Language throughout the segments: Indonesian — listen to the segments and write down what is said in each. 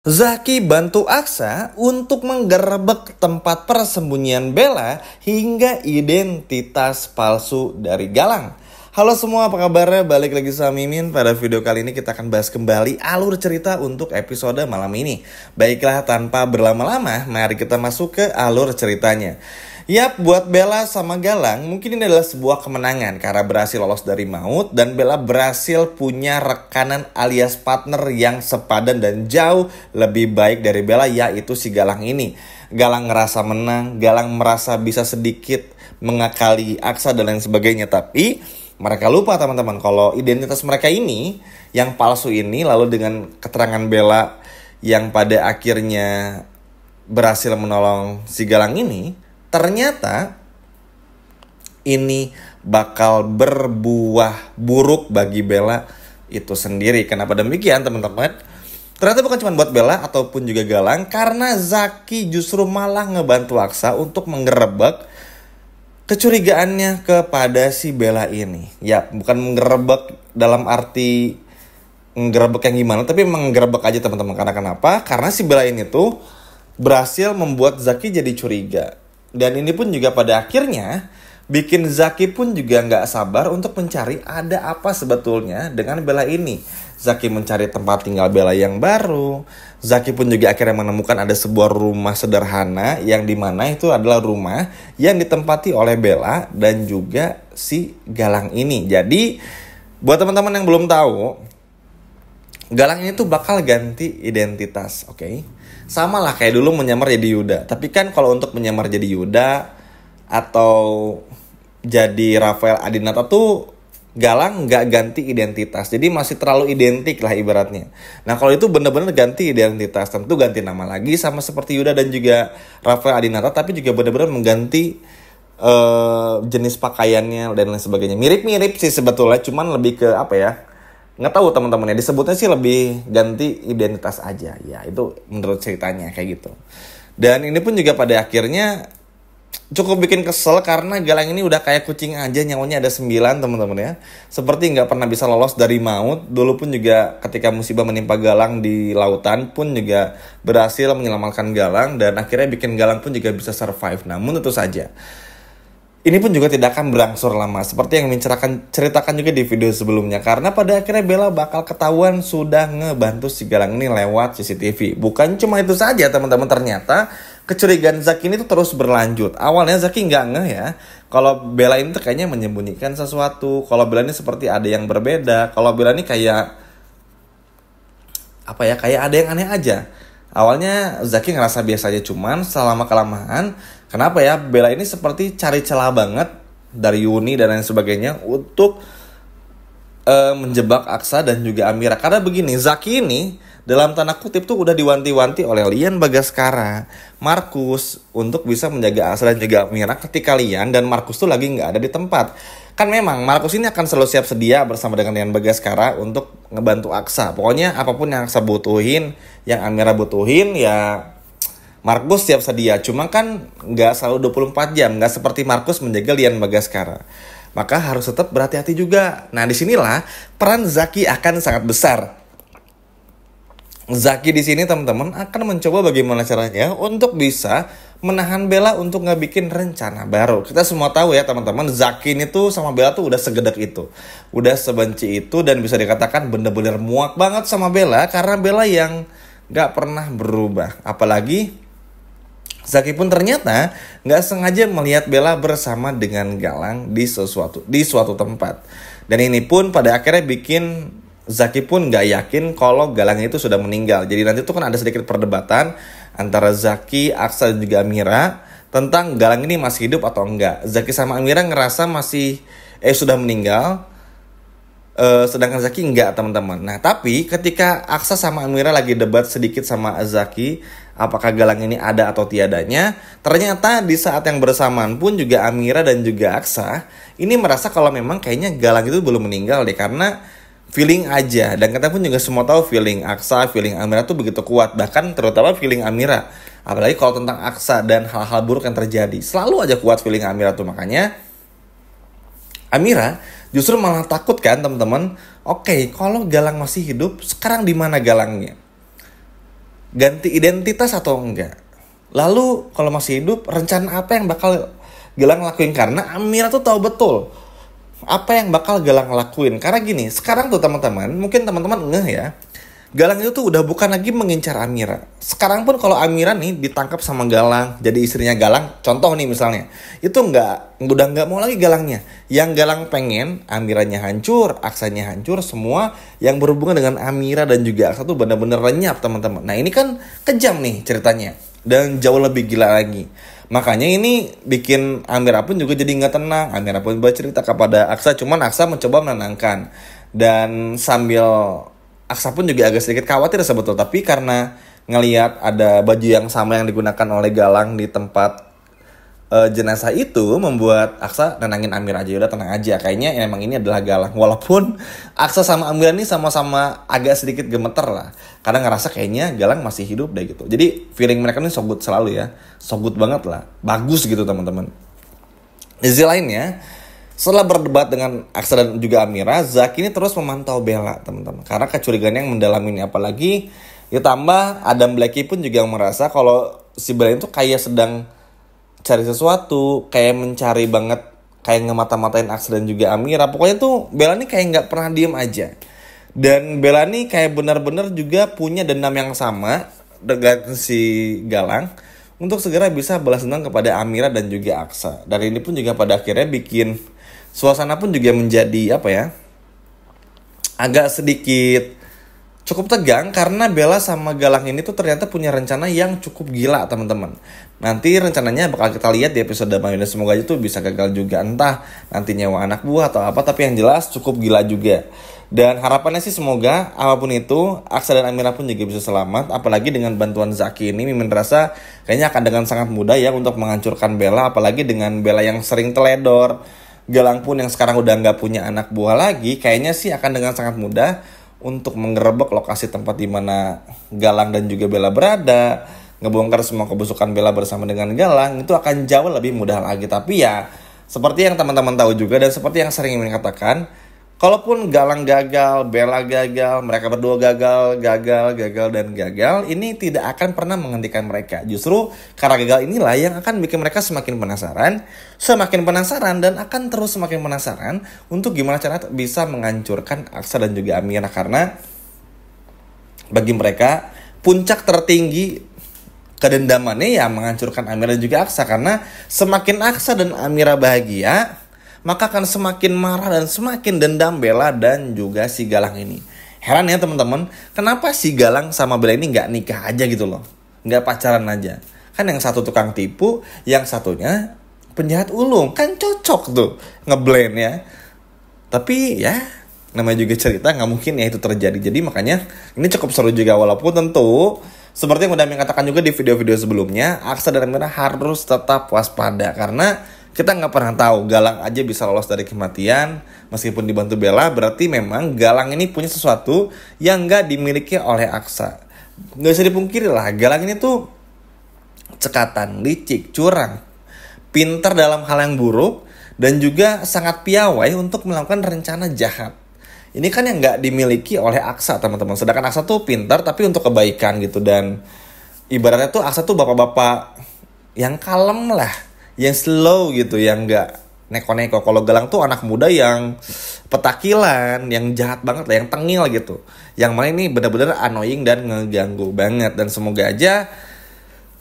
Zaki bantu Aksa untuk menggerebek tempat persembunyian Bella hingga identitas palsu dari Galang. Halo semua, apa kabarnya? Balik lagi sama Mimin. Pada video kali ini kita akan bahas kembali alur cerita untuk episode malam ini. Baiklah, tanpa berlama-lama, mari kita masuk ke alur ceritanya. Yap, buat Bella sama Galang mungkin ini adalah sebuah kemenangan karena berhasil lolos dari maut dan Bella berhasil punya rekanan alias partner yang sepadan dan jauh lebih baik dari Bella, yaitu si Galang ini. Galang ngerasa menang, Galang merasa bisa sedikit mengakali Aksa dan lain sebagainya, tapi mereka lupa teman-teman kalau identitas mereka ini yang palsu ini, lalu dengan keterangan Bella yang pada akhirnya berhasil menolong si Galang ini, ternyata ini bakal berbuah buruk bagi Bella itu sendiri. Kenapa demikian teman-teman? Ternyata bukan cuma buat Bella ataupun juga Galang, karena Zaki justru malah ngebantu Aksa untuk menggerebek kecurigaannya kepada si Bella ini. Ya, bukan menggerebek dalam arti menggerebek yang gimana, tapi menggerebek aja teman-teman. Karena kenapa? Karena si Bella ini tuh berhasil membuat Zaki jadi curiga. Dan ini pun juga pada akhirnya bikin Zaki pun juga gak sabar untuk mencari ada apa sebetulnya dengan Bella ini. Zaki mencari tempat tinggal Bella yang baru. Zaki pun juga akhirnya menemukan ada sebuah rumah sederhana yang dimana itu adalah rumah yang ditempati oleh Bella dan juga si Galang ini. Jadi buat teman-teman yang belum tahu, Galang ini tuh bakal ganti identitas, oke? Sama lah kayak dulu menyamar jadi Yuda. Tapi kan kalau untuk menyamar jadi Yuda atau jadi Rafael Adinata tuh Galang nggak ganti identitas. Jadi masih terlalu identik lah ibaratnya. Nah kalau itu bener-bener ganti identitas, tentu ganti nama lagi sama seperti Yuda dan juga Rafael Adinata. Tapi juga bener-bener mengganti jenis pakaiannya dan lain sebagainya. Mirip-mirip sih sebetulnya, cuman lebih ke apa ya, nggak tahu teman-teman ya, disebutnya sih lebih ganti identitas aja ya, itu menurut ceritanya kayak gitu. Dan ini pun juga pada akhirnya cukup bikin kesel karena Galang ini udah kayak kucing aja, nyawanya ada 9 teman-teman ya, seperti nggak pernah bisa lolos dari maut. Dulu pun juga ketika musibah menimpa Galang di lautan pun juga berhasil menyelamatkan Galang dan akhirnya bikin Galang pun juga bisa survive. Namun tentu saja ini pun juga tidak akan berangsur lama, seperti yang ceritakan juga di video sebelumnya. Karena pada akhirnya Bella bakal ketahuan sudah ngebantu si Galang ini lewat CCTV. Bukan cuma itu saja teman-teman, ternyata kecurigaan Zaki ini tuh terus berlanjut. Awalnya Zaki nggak ngeh ya, kalau Bella ini tuh kayaknya menyembunyikan sesuatu. Kalau Bella ini seperti ada yang berbeda. Kalau Bella ini kayak apa ya, kayak ada yang aneh aja. Awalnya Zaki ngerasa biasa aja, cuman selama kelamaan, kenapa ya Bella ini seperti cari celah banget dari Yuni dan lain sebagainya untuk menjebak Aksa dan juga Amira. Karena begini, Zaki ini dalam tanda kutip tuh udah diwanti-wanti oleh Lian Bagaskara, Markus untuk bisa menjaga Aksa dan juga Amira ketika Lian dan Markus tuh lagi nggak ada di tempat. Kan memang Markus ini akan selalu siap sedia bersama dengan Lian Bagaskara untuk ngebantu Aksa. Pokoknya apapun yang Aksa butuhin, yang Amira butuhin ya Markus siap sedia. Cuma kan nggak selalu 24 jam, nggak seperti Markus menjaga Lian Bagaskara. Maka harus tetap berhati-hati juga. Nah disinilah peran Zaki akan sangat besar. Zaki di sini teman-teman akan mencoba bagaimana caranya untuk bisa menahan Bella untuk nggak bikin rencana baru. Kita semua tahu ya teman-teman, Zaki ini tuh sama Bella tuh udah segedek itu, udah sebenci itu, dan bisa dikatakan bener-bener muak banget sama Bella karena Bella yang nggak pernah berubah. Apalagi Zaki pun ternyata nggak sengaja melihat Bella bersama dengan Galang di suatu tempat. Dan ini pun pada akhirnya bikin Zaki pun nggak yakin kalau Galang itu sudah meninggal. Jadi nanti tuh kan ada sedikit perdebatan antara Zaki, Aksa dan juga Amira tentang Galang ini masih hidup atau enggak. Zaki sama Amira ngerasa masih sudah meninggal, sedangkan Zaki enggak teman-teman. Nah tapi ketika Aksa sama Amira lagi debat sedikit sama Zaki, apakah Galang ini ada atau tiadanya, ternyata di saat yang bersamaan pun juga Amira dan juga Aksa ini merasa kalau memang kayaknya Galang itu belum meninggal deh, karena feeling aja. Dan kita pun juga semua tahu feeling Aksa, feeling Amira tuh begitu kuat. Bahkan terutama feeling Amira, apalagi kalau tentang Aksa dan hal-hal buruk yang terjadi, selalu aja kuat feeling Amira tuh. Makanya Amira justru malah takut kan teman-teman. Oke, kalau Galang masih hidup, sekarang di mana Galangnya? ganti identitas atau enggak? Lalu kalau masih hidup, rencana apa yang bakal Galang lakuin? Karena Amira tuh tahu betul apa yang bakal Galang lakuin. Karena gini, sekarang tuh teman-teman, mungkin teman-teman ngeh ya, Galang itu tuh udah bukan lagi mengincar Amira. Sekarang pun kalau Amira nih ditangkap sama Galang, jadi istrinya Galang, contoh nih misalnya, itu udah nggak mau lagi Galangnya. Yang Galang pengen Amiranya hancur, Aksanya hancur, semua yang berhubungan dengan Amira dan juga Aksa tuh benar-benar lenyap teman-teman. Nah ini kan kejam nih ceritanya dan jauh lebih gila lagi. Makanya ini bikin Amira pun juga jadi nggak tenang. Amira pun bercerita kepada Aksa, cuman Aksa mencoba menenangkan dan sambil Aksa pun juga agak sedikit khawatir sebetulnya, tapi karena ngelihat ada baju yang sama yang digunakan oleh Galang di tempat jenazah itu membuat Aksa nenangin Amira aja, udah tenang aja, kayaknya emang ini adalah Galang. Walaupun Aksa sama Amira ini sama-sama agak sedikit gemeter lah, karena ngerasa kayaknya Galang masih hidup deh gitu. Jadi feeling mereka ini so good selalu ya, so good banget lah, bagus gitu teman-teman. Di sisi lainnya, setelah berdebat dengan Aksa dan juga Amira, Zaki ini terus memantau Bella teman-teman. Karena kecurigaan yang mendalam ini, apalagi ditambah Adam Blackie pun juga merasa kalau si Bella itu kayak sedang cari sesuatu, kayak mencari banget, kayak ngemata-matain Aksa dan juga Amira. Pokoknya tuh Bella ini kayak nggak pernah diem aja. Dan Bella ini kayak benar-benar juga punya dendam yang sama dengan si Galang untuk segera bisa balas dendam kepada Amira dan juga Aksa. Dan ini pun juga pada akhirnya bikin suasana pun juga menjadi agak sedikit cukup tegang karena Bella sama Galang ini tuh ternyata punya rencana yang cukup gila teman-teman. Nanti rencananya bakal kita lihat di episode Mayune, semoga itu bisa gagal juga, entah nanti nyawa anak buah atau apa, tapi yang jelas cukup gila juga. Dan harapannya sih semoga apapun itu Aksa dan Amira pun juga bisa selamat, apalagi dengan bantuan Zaki ini Mimin rasa kayaknya akan dengan sangat mudah ya untuk menghancurkan Bella, apalagi dengan Bella yang sering teledor. Galang pun yang sekarang udah nggak punya anak buah lagi, kayaknya sih akan dengan sangat mudah untuk menggerebek lokasi tempat di mana Galang dan juga Bella berada, ngebongkar semua kebusukan Bella bersama dengan Galang, itu akan jauh lebih mudah lagi. Tapi ya, seperti yang teman-teman tahu juga dan seperti yang sering Mimin katakan, kalaupun Galang gagal, Bella gagal, mereka berdua gagal, dan gagal, ini tidak akan pernah menghentikan mereka. Justru karena gagal inilah yang akan bikin mereka semakin penasaran, dan akan terus semakin penasaran untuk gimana cara bisa menghancurkan Aksa dan juga Amira. Karena bagi mereka, puncak tertinggi kedendamannya ya menghancurkan Amira dan juga Aksa. Karena semakin Aksa dan Amira bahagia, maka akan semakin marah dan semakin dendam Bella dan juga si Galang ini. Heran ya teman-teman, kenapa si Galang sama Bella ini nggak nikah aja gitu loh, nggak pacaran aja? Kan yang satu tukang tipu, yang satunya penjahat ulung, kan cocok tuh ngeblend ya. Tapi ya namanya juga cerita, nggak mungkin ya itu terjadi. Jadi makanya ini cukup seru juga, walaupun tentu seperti yang udah katakan juga di video-video sebelumnya, Aksa dan Amira harus tetap waspada karena kita nggak pernah tahu, Galang aja bisa lolos dari kematian meskipun dibantu Bella, berarti memang Galang ini punya sesuatu yang nggak dimiliki oleh Aksa. Nggak bisa dipungkiri lah, Galang ini tuh cekatan, licik, curang, pintar dalam hal yang buruk, dan juga sangat piawai untuk melakukan rencana jahat. Ini kan yang nggak dimiliki oleh Aksa teman-teman. Sedangkan Aksa tuh pintar tapi untuk kebaikan gitu, dan ibaratnya tuh Aksa tuh bapak-bapak yang kalem lah, yang slow gitu, yang nggak neko-neko. Kalau Galang tuh anak muda yang petakilan, yang jahat banget lah, yang tengil gitu. Yang mana ini benar-benar annoying dan ngeganggu banget. Dan semoga aja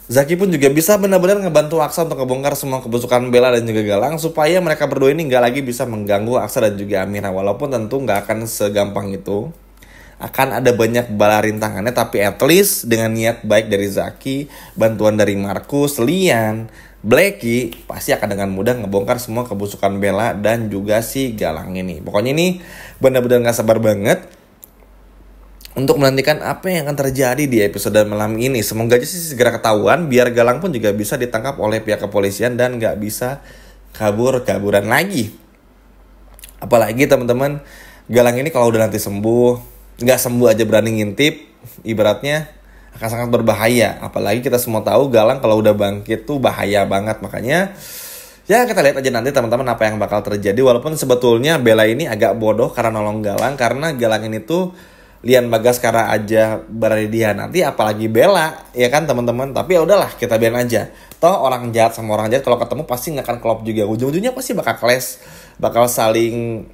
Zaki pun juga bisa benar-benar ngebantu Aksa untuk ngebongkar semua kebusukan Bella dan juga Galang, supaya mereka berdua ini nggak lagi bisa mengganggu Aksa dan juga Amira. Walaupun tentu nggak akan segampang itu, akan ada banyak bala rintangannya, tapi at least dengan niat baik dari Zaki, bantuan dari Markus, Lian, Blackie, pasti akan dengan mudah ngebongkar semua kebusukan Bella dan juga si Galang ini. Pokoknya ini benar-benar gak sabar banget untuk menantikan apa yang akan terjadi di episode malam ini. Semoga aja sih segera ketahuan, biar Galang pun juga bisa ditangkap oleh pihak kepolisian dan gak bisa kabur-kaburan lagi. Apalagi teman-teman, Galang ini kalau udah nanti sembuh, gak sembuh aja berani ngintip, ibaratnya akan sangat berbahaya. Apalagi kita semua tahu Galang kalau udah bangkit tuh bahaya banget. Makanya ya kita lihat aja nanti teman-teman apa yang bakal terjadi. Walaupun sebetulnya Bella ini agak bodoh karena nolong Galang, karena Galang ini tuh Lian Bagaskara aja berani dihianati, apalagi Bella, ya kan teman-teman. Tapi ya udahlah, kita biarin aja. Toh orang jahat sama orang jahat kalau ketemu pasti nggak akan klop juga. Ujung-ujungnya pasti bakal clash, bakal saling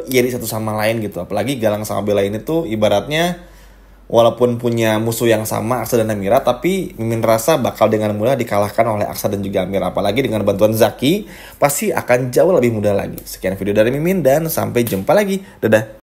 iri satu sama lain gitu. Apalagi Galang sama Bella ini tuh ibaratnya walaupun punya musuh yang sama, Aksa dan Amira, tapi Mimin rasa bakal dengan mudah dikalahkan oleh Aksa dan juga Amira. Apalagi dengan bantuan Zaki, pasti akan jauh lebih mudah lagi. Sekian video dari Mimin dan sampai jumpa lagi. Dadah.